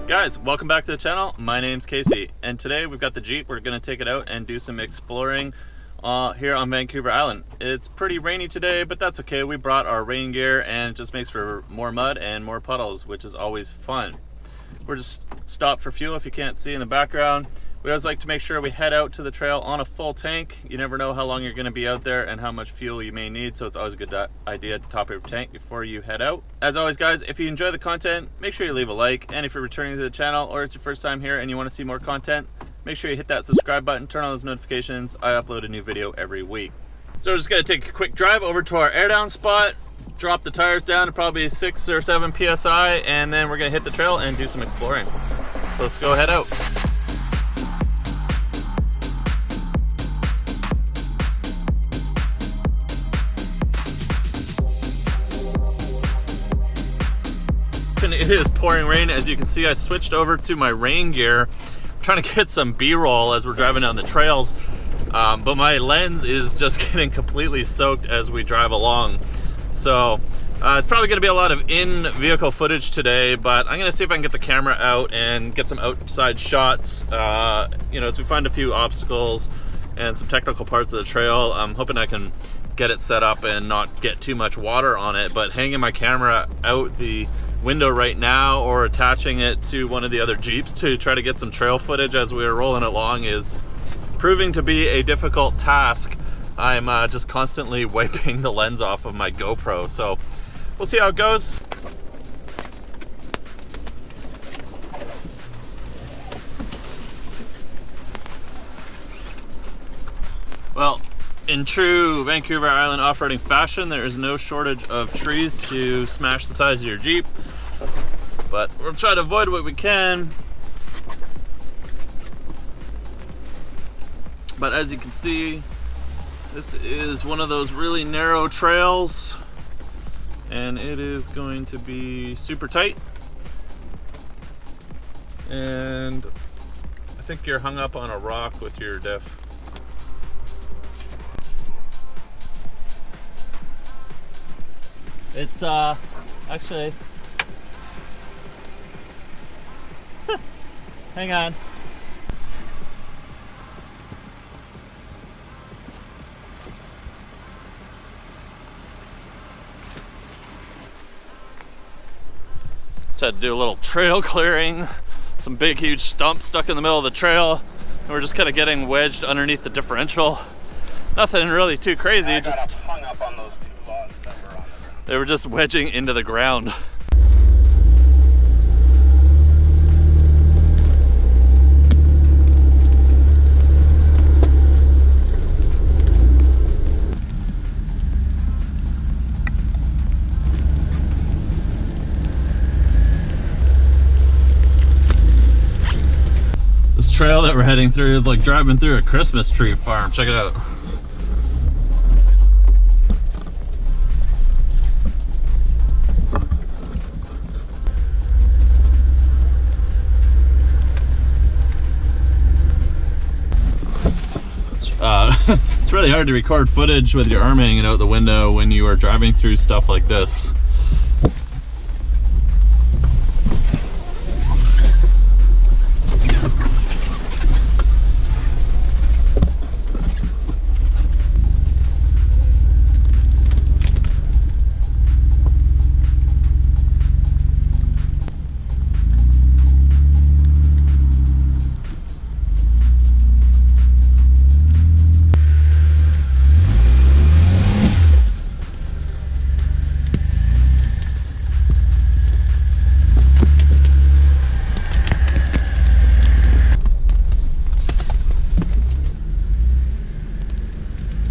Guys, welcome back to the channel. My name's Casey, and today we've got the Jeep. We're gonna take it out and do some exploring here on Vancouver Island. It's pretty rainy today, but that's okay. We brought our rain gear and it just makes for more mud and more puddles, which is always fun. We're just stopped for fuel if you can't see in the background. We always like to make sure we head out to the trail on a full tank. You never know how long you're gonna be out there and how much fuel you may need, so it's always a good idea to top your tank before you head out. As always guys, if you enjoy the content, make sure you leave a like, and if you're returning to the channel or it's your first time here and you wanna see more content, make sure you hit that subscribe button, turn on those notifications. I upload a new video every week. So we're just gonna take a quick drive over to our air down spot, drop the tires down to probably 6 or 7 PSI, and then we're gonna hit the trail and do some exploring. So let's go head out. It is pouring rain. As you can see, I switched over to my rain gear. I'm trying to get some B-roll as we're driving down the trails, but my lens is just getting completely soaked as we drive along. So it's probably going to be a lot of in-vehicle footage today, but I'm going to see if I can get the camera out and get some outside shots. You know, as we find a few obstacles and some technical parts of the trail, I'm hoping I can get it set up and not get too much water on it. But hanging my camera out the window right now or attaching it to one of the other Jeeps to try to get some trail footage as we are rolling along is proving to be a difficult task. I'm just constantly wiping the lens off of my GoPro, so we'll see how it goes. Well, in true Vancouver Island off-roading fashion, there is no shortage of trees to smash the sides of your Jeep, but we'll try to avoid what we can. But as you can see, this is one of those really narrow trails, and it is going to be super tight. And I think you're hung up on a rock with your diff. It's actually, hang on. Just had to do a little trail clearing, some big huge stumps stuck in the middle of the trail, and we're just kind of getting wedged underneath the differential. Nothing really too crazy, just hung up on those two logs that were on the ground. They were just wedging into the ground. This trail that we're heading through is like driving through a Christmas tree farm. Check it out. It's really hard to record footage with your arm hanging out the window when you are driving through stuff like this.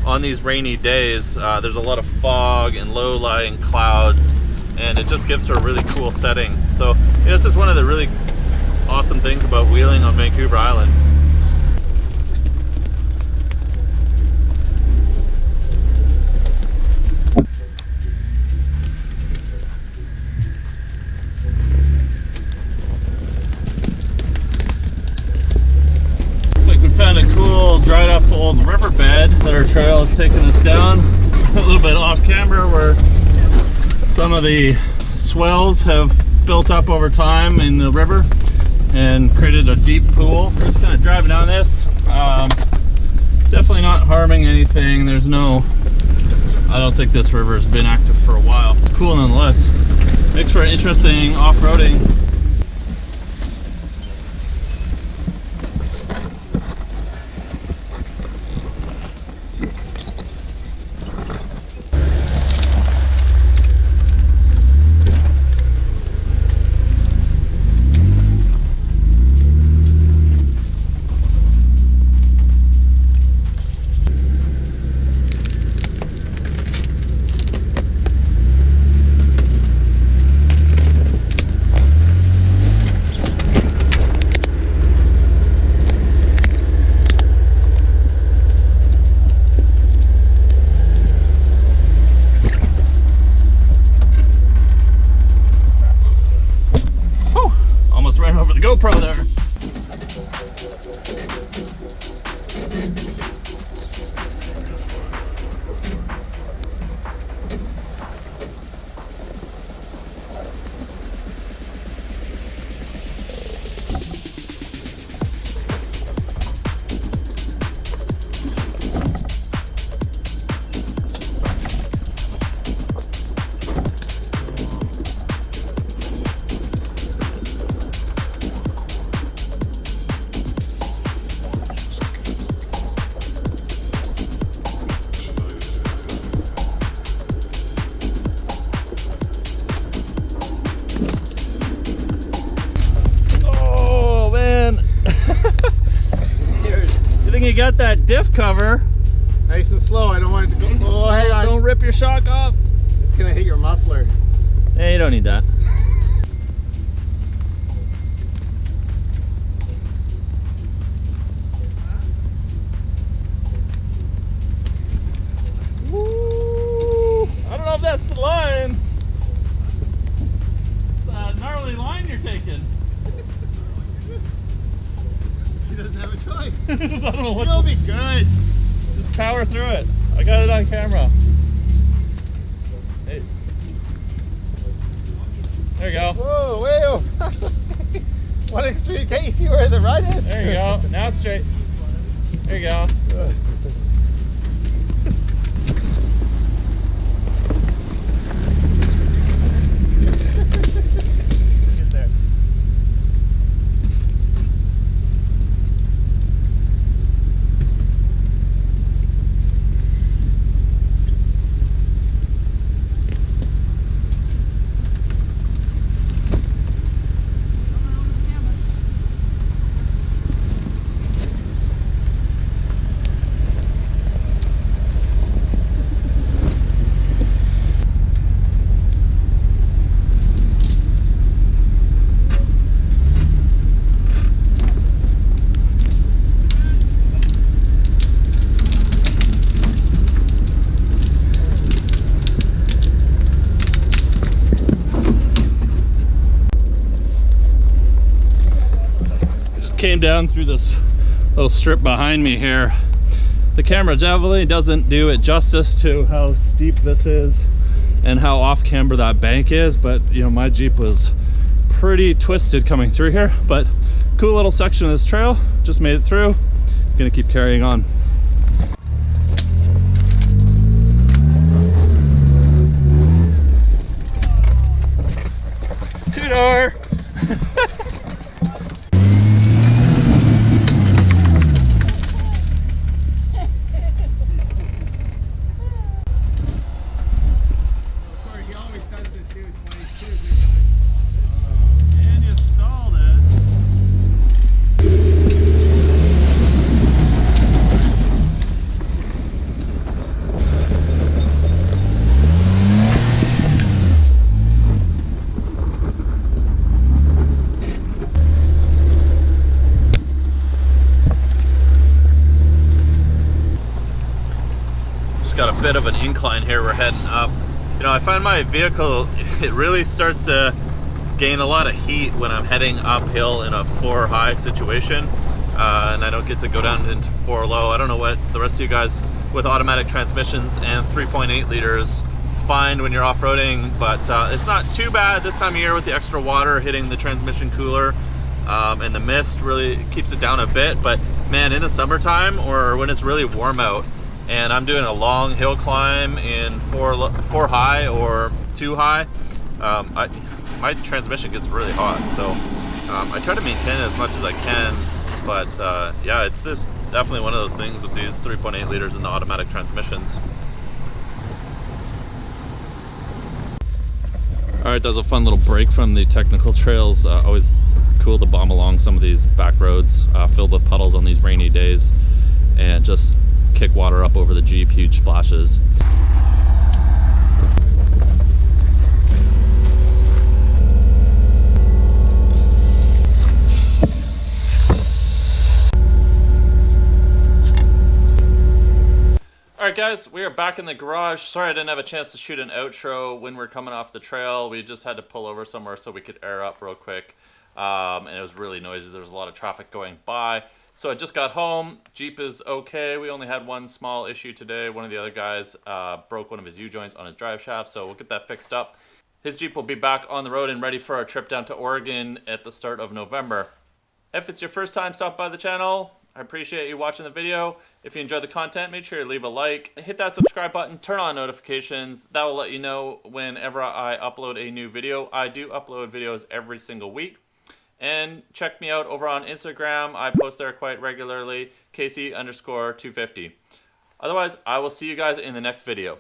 On these rainy days, there's a lot of fog and low-lying clouds, and it just gives her a really cool setting. So this is one of the really awesome things about wheeling on Vancouver Island. Looks like we found a cool dried up old riverbed that our trail is taking us down. A little bit off camera where some of the swells have built up over time in the river. and created a deep pool. We're just kind of driving down this. Definitely not harming anything. There's no, I don't think this river has been active for a while. Cool nonetheless. Makes for an interesting off-roading. Right over the GoPro there. You got that diff cover. Nice and slow. I don't want it to go. Oh, hang on. Don't rip your shock off. It's gonna hit your muffler. Hey, you don't need that. Woo! I don't know if that's the line. It's a gnarly line you're taking. He doesn't have a choice. I don't know what. You'll be good. Just power through it. I got it on camera. Hey. There you go. Whoa, way over. One extreme. Can't you see where the rut is? There you go. Now it's straight. There you go. Came down through this little strip behind me here. The camera definitely doesn't do it justice to how steep this is and how off camber that bank is, but you know, my Jeep was pretty twisted coming through here, but cool little section of this trail. Just made it through. Gonna keep carrying on. Two-door. Got a bit of an incline here. We're heading up. You know, I find my vehicle, it really starts to gain a lot of heat when I'm heading uphill in a 4 high situation, and I don't get to go down into 4 low. I don't know what the rest of you guys with automatic transmissions and 3.8 liters find when you're off-roading, but it's not too bad this time of year with the extra water hitting the transmission cooler. and the mist really keeps it down a bit. But man, in the summertime or when it's really warm out and I'm doing a long hill climb in four high or 2 high, my transmission gets really hot. So I try to maintain it as much as I can. But yeah, it's just definitely one of those things with these 3.8 liters in the automatic transmissions. Alright, that was a fun little break from the technical trails. Always cool to bomb along some of these back roads filled with puddles on these rainy days and just kick water up over the Jeep, huge splashes. Alright guys, we are back in the garage. Sorry I didn't have a chance to shoot an outro when we're coming off the trail. We just had to pull over somewhere so we could air up real quick. And it was really noisy. There was a lot of traffic going by. So I just got home. Jeep is okay. We only had one small issue today. One of the other guys broke one of his U-joints on his drive shaft, so we'll get that fixed up. His Jeep will be back on the road and ready for our trip down to Oregon at the start of November. If it's your first time stopped by the channel, I appreciate you watching the video. If you enjoyed the content, make sure you leave a like. Hit that subscribe button, turn on notifications. That will let you know whenever I upload a new video. I do upload videos every single week. And check me out over on Instagram. I post there quite regularly, Casey_250. Otherwise, I will see you guys in the next video.